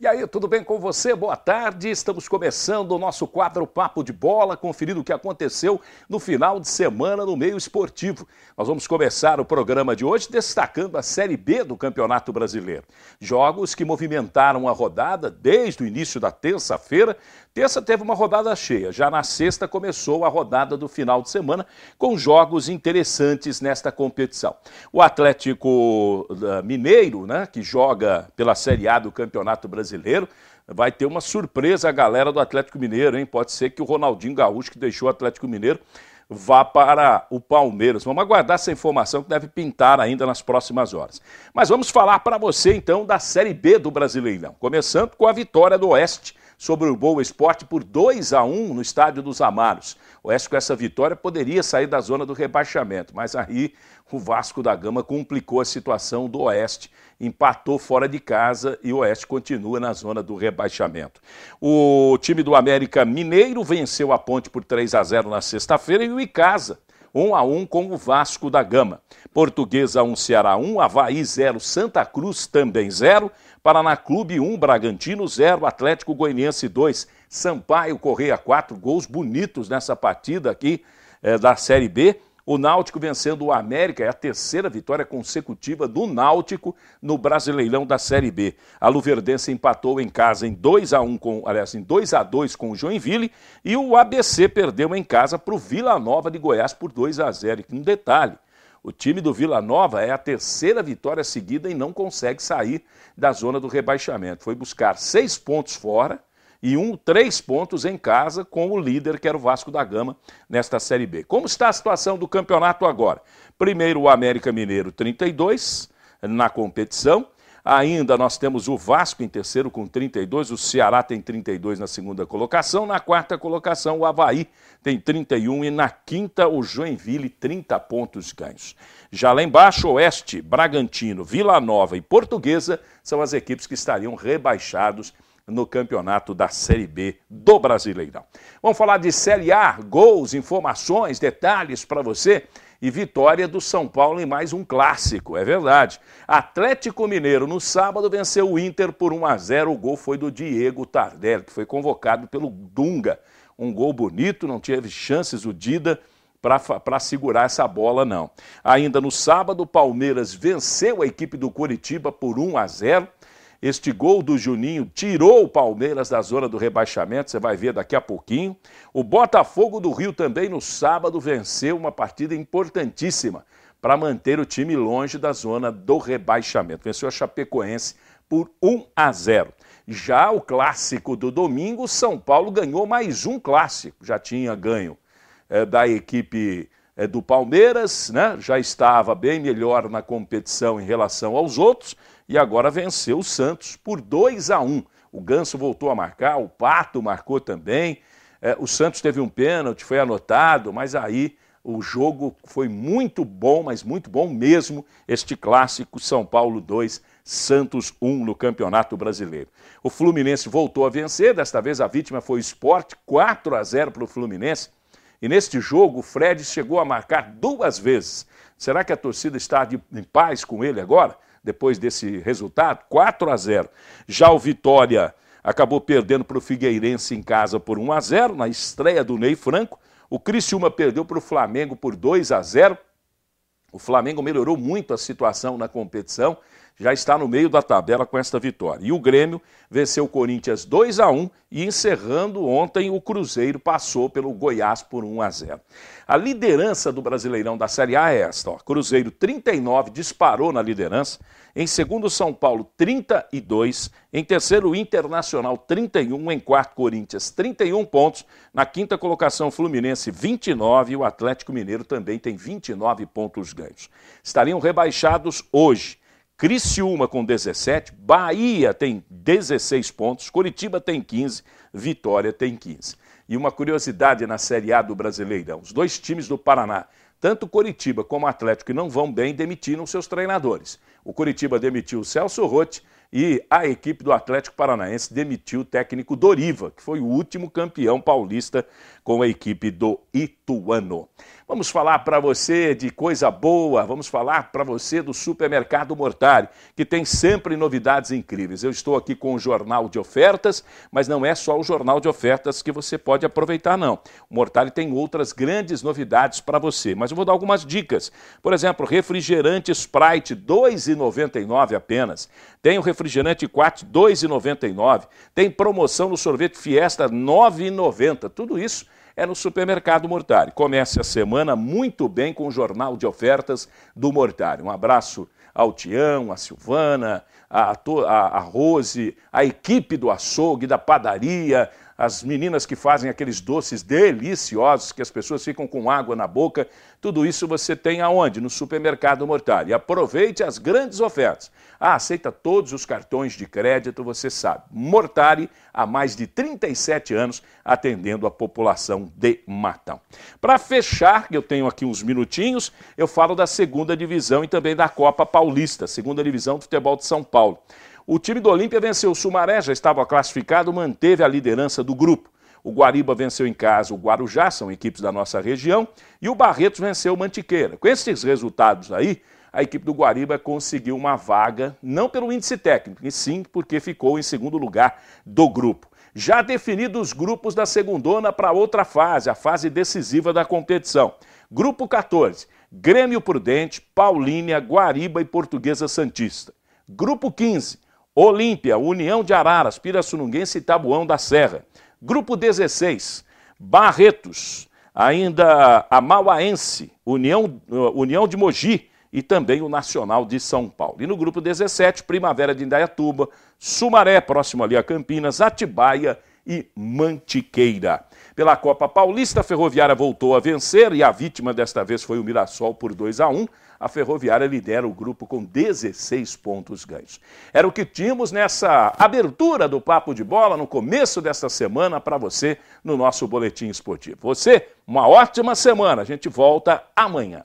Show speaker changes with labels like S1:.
S1: E aí, tudo bem com você? Boa tarde. Estamos começando o nosso quadro Papo de Bola, conferindo o que aconteceu no final de semana no meio esportivo. Nós vamos começar o programa de hoje destacando a Série B do Campeonato Brasileiro. Jogos que movimentaram a rodada desde o início da terça-feira. Terça teve uma rodada cheia, já na sexta começou a rodada do final de semana com jogos interessantes nesta competição. O Atlético Mineiro, que joga pela Série A do Campeonato Brasileiro, vai ter uma surpresa a galera do Atlético Mineiro, hein? Pode ser que o Ronaldinho Gaúcho, que deixou o Atlético Mineiro, vá para o Palmeiras. Vamos aguardar essa informação que deve pintar ainda nas próximas horas. Mas vamos falar para você então da Série B do Brasileirão, começando com a vitória do Oeste sobre o Boa Esporte por 2-1 no Estádio dos Amaros. O Oeste com essa vitória poderia sair da zona do rebaixamento, mas aí o Vasco da Gama complicou a situação do Oeste, empatou fora de casa e o Oeste continua na zona do rebaixamento. O time do América Mineiro venceu a Ponte por 3-0 na sexta-feira e o Icasa 1-1 com o Vasco da Gama. Portuguesa 1, Ceará 1, Avaí 0, Santa Cruz também 0, Paraná Clube 1, Bragantino 0, Atlético Goianiense 2, Sampaio Correia 4, gols bonitos nessa partida aqui da Série B. O Náutico vencendo o América, é a terceira vitória consecutiva do Náutico no Brasileirão da Série B. A Luverdense empatou em casa em 2-2 com o Joinville e o ABC perdeu em casa para o Vila Nova de Goiás por 2-0. E um detalhe, o time do Vila Nova é a terceira vitória seguida e não consegue sair da zona do rebaixamento. Foi buscar 6 pontos fora e 3 pontos em casa com o líder, que era o Vasco da Gama, nesta Série B. Como está a situação do campeonato agora? Primeiro o América Mineiro, 32 na competição. Ainda nós temos o Vasco em terceiro com 32, o Ceará tem 32 na segunda colocação. Na quarta colocação o Avaí tem 31 e na quinta o Joinville, 30 pontos ganhos. Já lá embaixo, Oeste, Bragantino, Vila Nova e Portuguesa são as equipes que estariam rebaixados no campeonato da Série B do Brasileirão. Vamos falar de Série A, gols, informações, detalhes para você. E vitória do São Paulo em mais um clássico, é verdade. Atlético Mineiro no sábado venceu o Inter por 1-0, o gol foi do Diego Tardelli, que foi convocado pelo Dunga. Um gol bonito, não teve chances o Dida para segurar essa bola não. Ainda no sábado o Palmeiras venceu a equipe do Coritiba por 1-0. Este gol do Juninho tirou o Palmeiras da zona do rebaixamento, você vai ver daqui a pouquinho. O Botafogo do Rio também no sábado venceu uma partida importantíssima para manter o time longe da zona do rebaixamento. Venceu a Chapecoense por 1-0. Já o clássico do domingo, São Paulo ganhou mais um clássico. Já tinha ganho da equipe do Palmeiras, já estava bem melhor na competição em relação aos outros, e agora venceu o Santos por 2-1. O Ganso voltou a marcar, o Pato marcou também, o Santos teve um pênalti, foi anotado, mas aí o jogo foi muito bom, mas muito bom mesmo, este clássico São Paulo 2, Santos 1 no Campeonato Brasileiro. O Fluminense voltou a vencer, desta vez a vítima foi o Sport, 4-0 para o Fluminense. E neste jogo, o Fred chegou a marcar 2 vezes. Será que a torcida está em paz com ele agora, depois desse resultado? 4-0. Já o Vitória acabou perdendo para o Figueirense em casa por 1-0, na estreia do Ney Franco. O Criciúma perdeu para o Flamengo por 2-0. O Flamengo melhorou muito a situação na competição, já está no meio da tabela com esta vitória. E o Grêmio venceu o Corinthians 2-1 e encerrando ontem o Cruzeiro passou pelo Goiás por 1-0. A liderança do Brasileirão da Série A é esta, Cruzeiro 39, disparou na liderança. Em segundo, São Paulo 32, em terceiro, Internacional 31, em quarto, Corinthians 31 pontos, na quinta colocação, Fluminense 29 e o Atlético Mineiro também tem 29 pontos ganhos. Estariam rebaixados hoje Criciúma com 17, Bahia tem 16 pontos, Coritiba tem 15, Vitória tem 15. E uma curiosidade na Série A do Brasileirão, os 2 times do Paraná, tanto Coritiba como Atlético, que não vão bem, demitiram seus treinadores. O Coritiba demitiu o Celso Rotti e a equipe do Atlético Paranaense demitiu o técnico Doriva, que foi o último campeão paulista com a equipe do Ituano. Vamos falar para você de coisa boa, vamos falar para você do Supermercado Mortari, que tem sempre novidades incríveis. Eu estou aqui com o Jornal de Ofertas, mas não é só o Jornal de Ofertas que você pode aproveitar, não. O Mortari tem outras grandes novidades para você, mas eu vou dar algumas dicas. Por exemplo, refrigerante Sprite, R$ 2,99 apenas. Tem o refrigerante Quat, R$ 2,99. Tem promoção no sorvete Fiesta, R$ 9,90. Tudo isso é no Supermercado Mortari. Comece a semana muito bem com o Jornal de Ofertas do Mortari. Um abraço ao Tião, a Silvana, a Rose, a equipe do açougue, da padaria, as meninas que fazem aqueles doces deliciosos que as pessoas ficam com água na boca. Tudo isso você tem aonde? No Supermercado Mortari. Aproveite as grandes ofertas. Aceita todos os cartões de crédito, você sabe. Mortari, há mais de 37 anos, atendendo a população de Matão. Para fechar, eu tenho aqui uns minutinhos, eu falo da segunda divisão e também da Copa Paulista, segunda divisão do futebol de São Paulo. O time do Olímpia venceu o Sumaré, já estava classificado, manteve a liderança do grupo. O Guariba venceu em casa o Guarujá, são equipes da nossa região, e o Barretos venceu o Mantiqueira. Com esses resultados aí, a equipe do Guariba conseguiu uma vaga, não pelo índice técnico, e sim porque ficou em segundo lugar do grupo. Já definidos os grupos da segundona para outra fase, a fase decisiva da competição. Grupo 14, Grêmio Prudente, Paulínia, Guariba e Portuguesa Santista. Grupo 15, Olímpia, União de Araras, Pirassununguense e Taboão da Serra. Grupo 16, Barretos, ainda a Mauaense, União de Mogi e também o Nacional de São Paulo. E no grupo 17, Primavera de Indaiatuba, Sumaré, próximo ali a Campinas, Atibaia e Mantiqueira. Pela Copa Paulista, a Ferroviária voltou a vencer e a vítima desta vez foi o Mirassol por 2-1. A Ferroviária lidera o grupo com 16 pontos ganhos. Era o que tínhamos nessa abertura do Papo de Bola no começo desta semana para você no nosso Boletim Esportivo. Você, uma ótima semana. A gente volta amanhã.